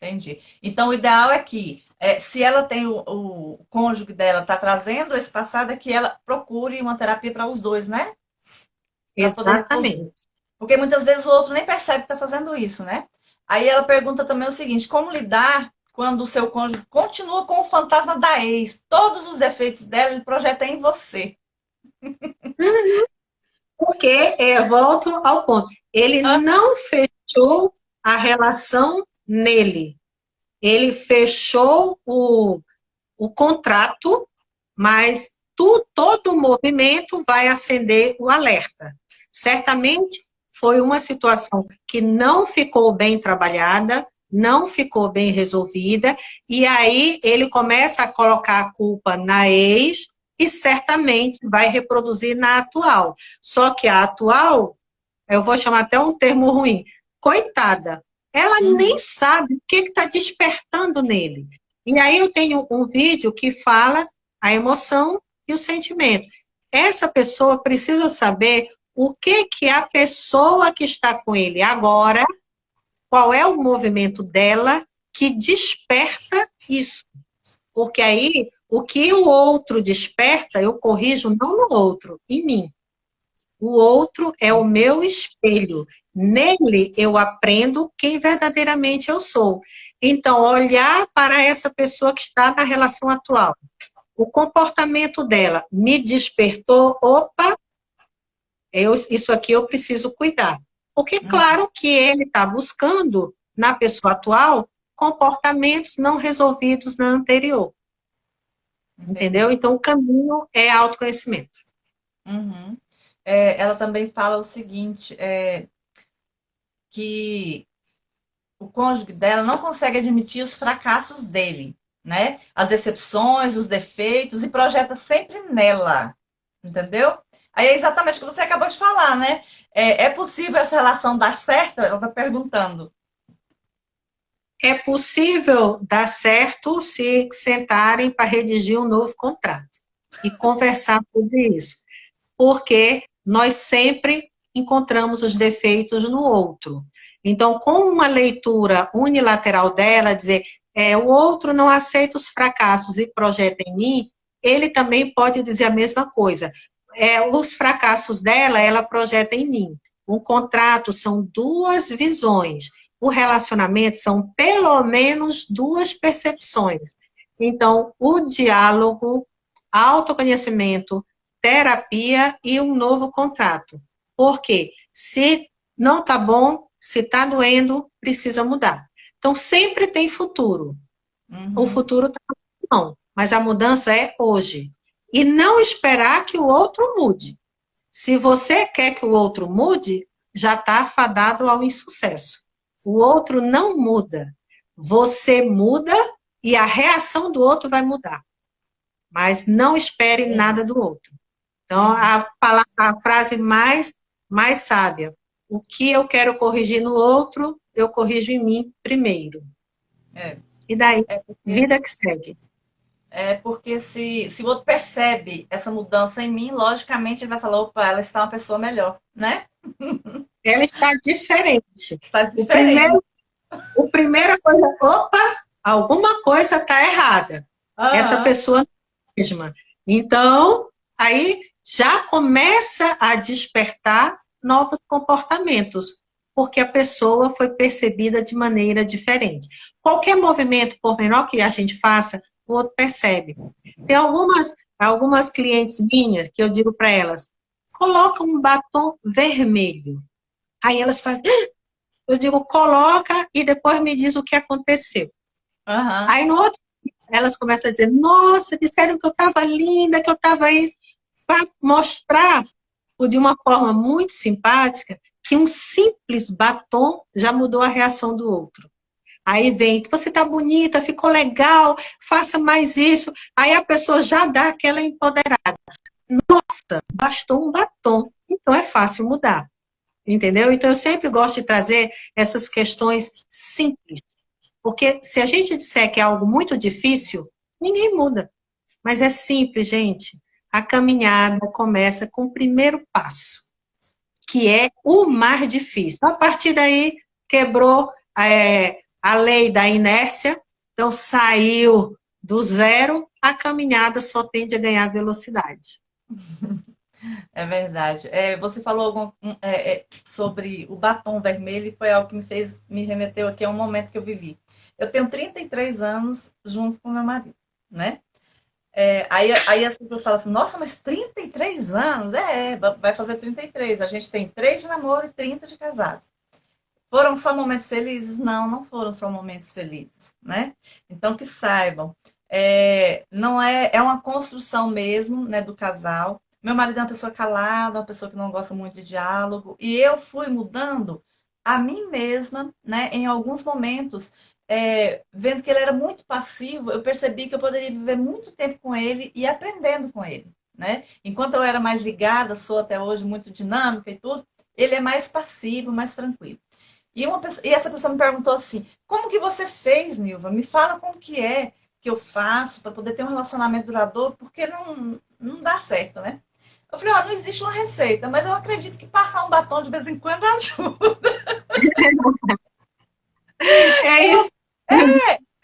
Entendi. Então, o ideal é que, se ela tem o cônjuge dela, está trazendo esse passado, é que ela procure uma terapia para os dois, né? Para poder resolver. Exatamente. Porque muitas vezes o outro nem percebe que está fazendo isso, né? Aí ela pergunta também o seguinte: como lidar quando o seu cônjuge continua com o fantasma da ex? Todos os defeitos dela ele projeta em você. Porque, volto ao ponto, ele Ah, não fechou a relação nele. Ele fechou o contrato, mas todo movimento vai acender o alerta. Certamente foi uma situação que não ficou bem trabalhada, não ficou bem resolvida, e aí ele começa a colocar a culpa na ex e certamente vai reproduzir na atual. Só que a atual, eu vou chamar até um termo ruim, coitada, ela nem sabe o que está despertando nele. E aí eu tenho um vídeo que fala a emoção e o sentimento. Essa pessoa precisa saber o que a pessoa que está com ele agora, qual é o movimento dela que desperta isso. Porque aí, o que o outro desperta, eu corrijo não no outro, em mim. O outro é o meu espelho. Nele eu aprendo quem verdadeiramente eu sou. Então, olhar para essa pessoa que está na relação atual. O comportamento dela me despertou, opa, isso aqui eu preciso cuidar. Porque, claro que ele está buscando, na pessoa atual, comportamentos não resolvidos na anterior. Entendeu? Então, o caminho é autoconhecimento. Uhum. Ela também fala o seguinte, que o cônjuge dela não consegue admitir os fracassos dele, né? As decepções, os defeitos, e projeta sempre nela, entendeu? Aí é exatamente o que você acabou de falar, né? É possível essa relação dar certo? Ela está perguntando. É possível dar certo se sentarem para redigir um novo contrato e conversar sobre isso. Porque nós sempre encontramos os defeitos no outro. Então, com uma leitura unilateral dela, dizer, o outro não aceita os fracassos e projeta em mim, ele também pode dizer a mesma coisa. Os fracassos dela, ela projeta em mim. Um contrato são duas visões. O relacionamento são pelo menos duas percepções. Então, o diálogo, autoconhecimento, terapia e um novo contrato. Por quê? Se não está bom, se está doendo, precisa mudar. Então, sempre tem futuro. O futuro está na mão, mas a mudança é hoje. E não esperar que o outro mude. Se você quer que o outro mude, já está fadado ao insucesso. O outro não muda. Você muda e a reação do outro vai mudar. Mas não espere nada do outro. Então, a frase mais sábia: o que eu quero corrigir no outro, eu corrijo em mim primeiro. E daí, vida que segue. Porque se o outro percebe essa mudança em mim, logicamente ele vai falar, opa, ela está uma pessoa melhor, né? Ela está diferente. Está diferente. A primeira coisa, opa, alguma coisa está errada. Essa pessoa mesma. Então, aí já começa a despertar novos comportamentos, porque a pessoa foi percebida de maneira diferente. Qualquer movimento, por menor que a gente faça, o outro percebe. Tem algumas clientes minhas que eu digo para elas, coloca um batom vermelho. Aí elas fazem, eu digo, coloca e depois me diz o que aconteceu. Aí no outro elas começam a dizer, nossa, disseram que eu estava linda, que eu estava isso, para mostrar de uma forma muito simpática que um simples batom já mudou a reação do outro. Aí vem, você está bonita, ficou legal, faça mais isso. Aí a pessoa já dá aquela empoderada. Nossa, bastou um batom, então é fácil mudar. Entendeu? Então eu sempre gosto de trazer essas questões simples. Porque se a gente disser que é algo muito difícil, ninguém muda. Mas é simples, gente. A caminhada começa com o primeiro passo, que é o mais difícil. A partir daí, quebrou a lei da inércia, então saiu do zero, a caminhada só tende a ganhar velocidade. É verdade. Você falou sobre o batom vermelho e foi algo que me remeteu aqui a um momento que eu vivi. Eu tenho 33 anos junto com meu marido, né? Aí as pessoas falam assim, nossa, mas 33 anos? Vai fazer 33. A gente tem 3 de namoro e 30 de casados. Foram só momentos felizes? Não, não foram só momentos felizes, né? Então, que saibam, não é uma construção mesmo, né, do casal. Meu marido é uma pessoa calada, uma pessoa que não gosta muito de diálogo, e eu fui mudando a mim mesma, né, em alguns momentos, vendo que ele era muito passivo, eu percebi que eu poderia viver muito tempo com ele e aprendendo com ele, né? Enquanto eu era mais ligada, sou até hoje muito dinâmica e tudo, ele é mais passivo, mais tranquilo. E essa pessoa me perguntou assim, como que você fez, Nilva? Me fala como que é que eu faço para poder ter um relacionamento duradouro, porque não dá certo, né? Eu falei, não existe uma receita, mas eu acredito que passar um batom de vez em quando ajuda. É isso.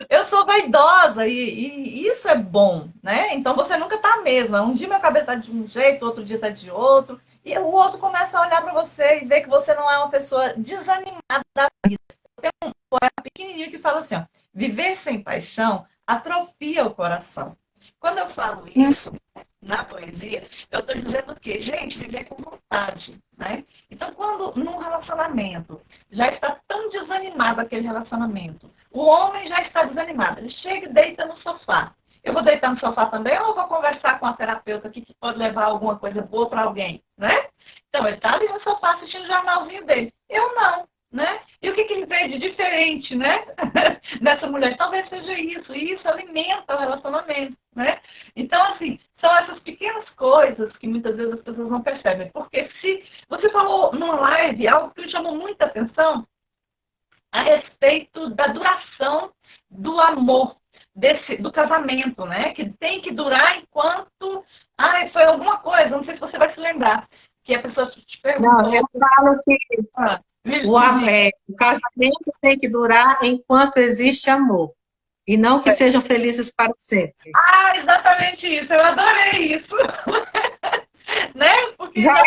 Eu sou vaidosa e isso é bom, né? Então você nunca está a mesma. Um dia meu cabelo está de um jeito, outro dia está de outro. E o outro começa a olhar para você e ver que você não é uma pessoa desanimada da vida. Tem um poema pequenininho que fala assim, ó, viver sem paixão atrofia o coração. Quando eu falo isso na poesia, eu estou dizendo o quê? Gente, viver com vontade, né? Então, quando num relacionamento já está tão desanimado aquele relacionamento, o homem já está desanimado, ele chega e deita no sofá. Eu vou deitar no sofá também ou eu vou conversar com a terapeuta aqui que pode levar alguma coisa boa para alguém, né? Então, ele está ali no sofá assistindo o jornalzinho dele. Eu não, né? E o que ele vê de diferente, né? Dessa mulher? Talvez seja isso. E isso alimenta o relacionamento, né? Então, assim, são essas pequenas coisas que muitas vezes as pessoas não percebem. Porque se você falou numa live algo que me chamou muita atenção a respeito da duração do amor. Do casamento, né? Que tem que durar enquanto... foi alguma coisa, não sei se você vai se lembrar. Que a pessoa te pergunta... Não, eu falo que o casamento tem que durar enquanto existe amor. E não que sejam felizes para sempre. Exatamente isso. Eu adorei isso. Né? Porque já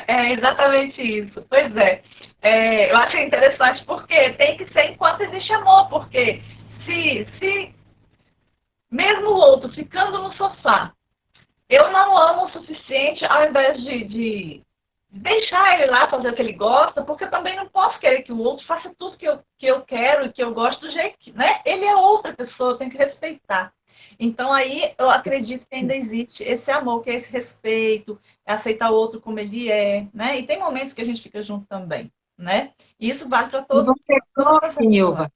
é exatamente isso. Pois é. Eu achei interessante porque tem que ser enquanto existe amor, porque se mesmo o outro ficando no sofá, eu não amo o suficiente ao invés de deixar ele lá fazer o que ele gosta, porque eu também não posso querer que o outro faça tudo que eu quero e que eu gosto do jeito que, né? Ele é outra pessoa, eu tenho que respeitar. Então aí eu acredito que ainda existe esse amor, que é esse respeito, é aceitar o outro como ele é, né? E tem momentos que a gente fica junto também, né? E isso vale para E você todas as trouxe, relações. Nilva,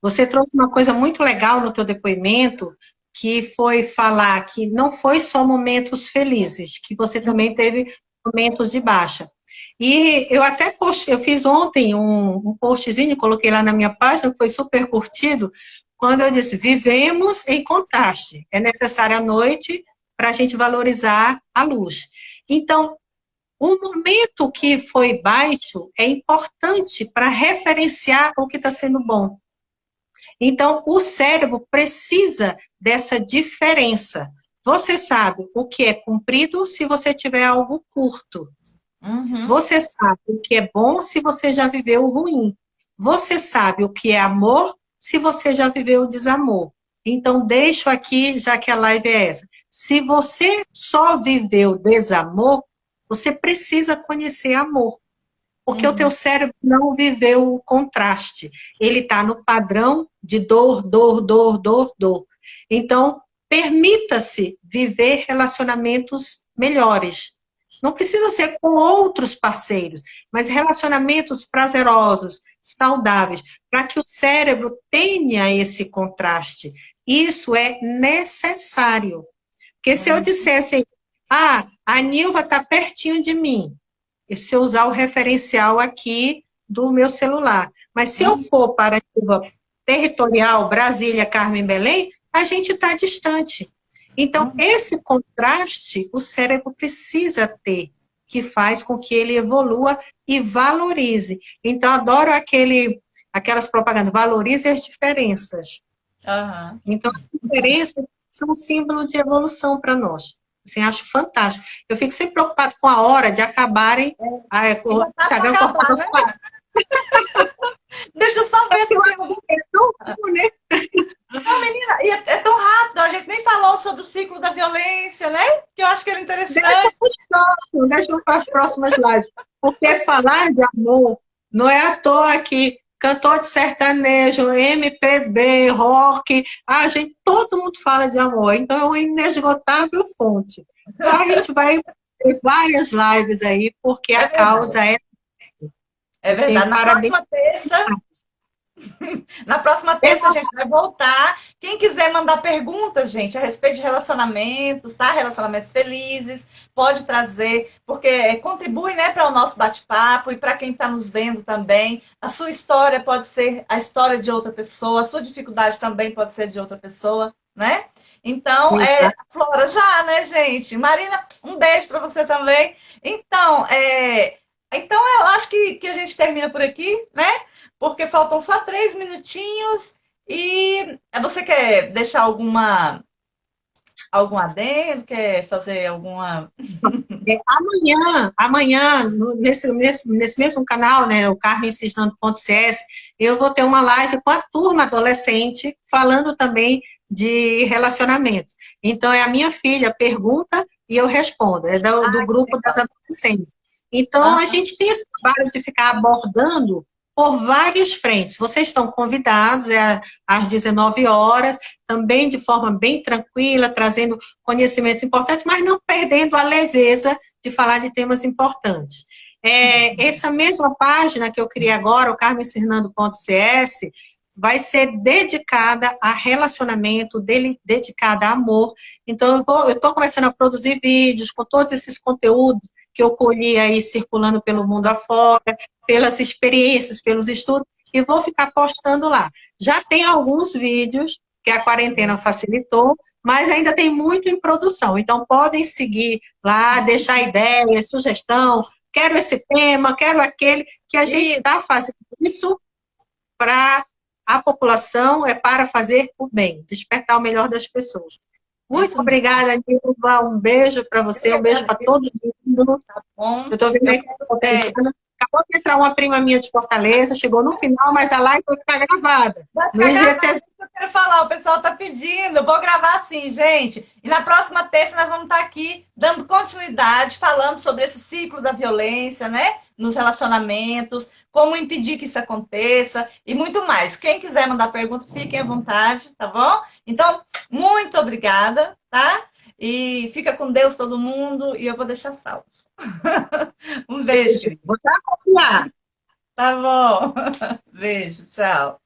você trouxe uma coisa muito legal no teu depoimento, que foi falar que não foi só momentos felizes, que você também teve momentos de baixa. E eu até eu fiz ontem um postzinho, coloquei lá na minha página, que foi super curtido, quando eu disse, vivemos em contraste. É necessário a noite para a gente valorizar a luz. Então, o momento que foi baixo é importante para referenciar o que está sendo bom. Então, o cérebro precisa dessa diferença. Você sabe o que é comprido se você tiver algo curto. Você sabe o que é bom se você já viveu o ruim. Você sabe o que é amor se você já viveu o desamor. Então, deixo aqui, já que a live é essa. Se você só viveu desamor, você precisa conhecer amor. Porque o teu cérebro não viveu o contraste. Ele está no padrão de dor, dor, dor, dor, dor. Então, permita-se viver relacionamentos melhores. Não precisa ser com outros parceiros, mas relacionamentos prazerosos, saudáveis, para que o cérebro tenha esse contraste. Isso é necessário. Porque se eu dissesse, a Nilva está pertinho de mim, e se eu usar o referencial aqui do meu celular. Mas se eu for para a Nilva territorial, Brasília, Carmen, Belém, a gente está distante. Então, esse contraste, o cérebro precisa ter, que faz com que ele evolua e valorize. Então, adoro aquelas propagandas, valorize as diferenças. Então, as diferenças são um símbolo de evolução para nós. Assim, acho fantástico. Eu fico sempre preocupada com a hora de acabarem o Instagram cortando os quadros. Deixa eu só ver se tem algum... Não, menina, e é tão rápido, a gente nem falou sobre o ciclo da violência, né? Que eu acho que era interessante. Deixa para as próximas lives. Porque falar de amor não é à toa que cantor de sertanejo, MPB, rock, gente, todo mundo fala de amor. Então é uma inesgotável fonte. Então a gente vai ter várias lives aí, porque a causa é... É verdade. Na próxima terça a gente vai voltar. Quem quiser mandar perguntas, gente, a respeito de relacionamentos, tá? Relacionamentos felizes, pode trazer, porque contribui, né, para o nosso bate-papo e para quem está nos vendo também. A sua história pode ser a história de outra pessoa, a sua dificuldade também pode ser de outra pessoa, né? Então, Flora já, né, gente? Marina, um beijo para você também. Então, eu acho que a gente termina por aqui, né? Porque faltam só 3 minutinhos. E você quer deixar algum adendo? Quer fazer alguma... Amanhã nesse mesmo canal, né, o carmencisnando.cs, eu vou ter uma live com a turma adolescente, falando também de relacionamentos. Então, é a minha filha pergunta e eu respondo. É do grupo das adolescentes. Então, a gente tem esse trabalho de ficar abordando por várias frentes. Vocês estão convidados, às 19 horas, também de forma bem tranquila, trazendo conhecimentos importantes, mas não perdendo a leveza de falar de temas importantes. Essa mesma página que eu criei agora, o carmencisnando.cs, vai ser dedicada a relacionamento, dedicada a amor. Então, eu estou começando a produzir vídeos com todos esses conteúdos que eu colhi aí circulando pelo mundo afora, pelas experiências, pelos estudos, e vou ficar postando lá. Já tem alguns vídeos que a quarentena facilitou, mas ainda tem muito em produção. Então, podem seguir lá, deixar ideias, sugestão, quero esse tema, quero aquele, que a gente está fazendo isso para a população, para fazer o bem, despertar o melhor das pessoas. Muito obrigada, Nilva. Um beijo para você, um beijo para todo mundo. Tá bom. Eu estou vendo aí que Acabou de entrar uma prima minha de Fortaleza, chegou no final, mas a live vai ficar gravada. Vai No ficar gravado, IGTV. isso que eu quero falar, o pessoal tá pedindo, eu vou gravar sim, gente. E na próxima terça nós vamos estar aqui dando continuidade, falando sobre esse ciclo da violência, né? Nos relacionamentos, como impedir que isso aconteça e muito mais. Quem quiser mandar perguntas, fiquem à vontade, tá bom? Então, muito obrigada, tá? E fica com Deus todo mundo e eu vou deixar salvo. Um beijo, querido. Vou te acompanhar. Tá bom. Beijo, tchau.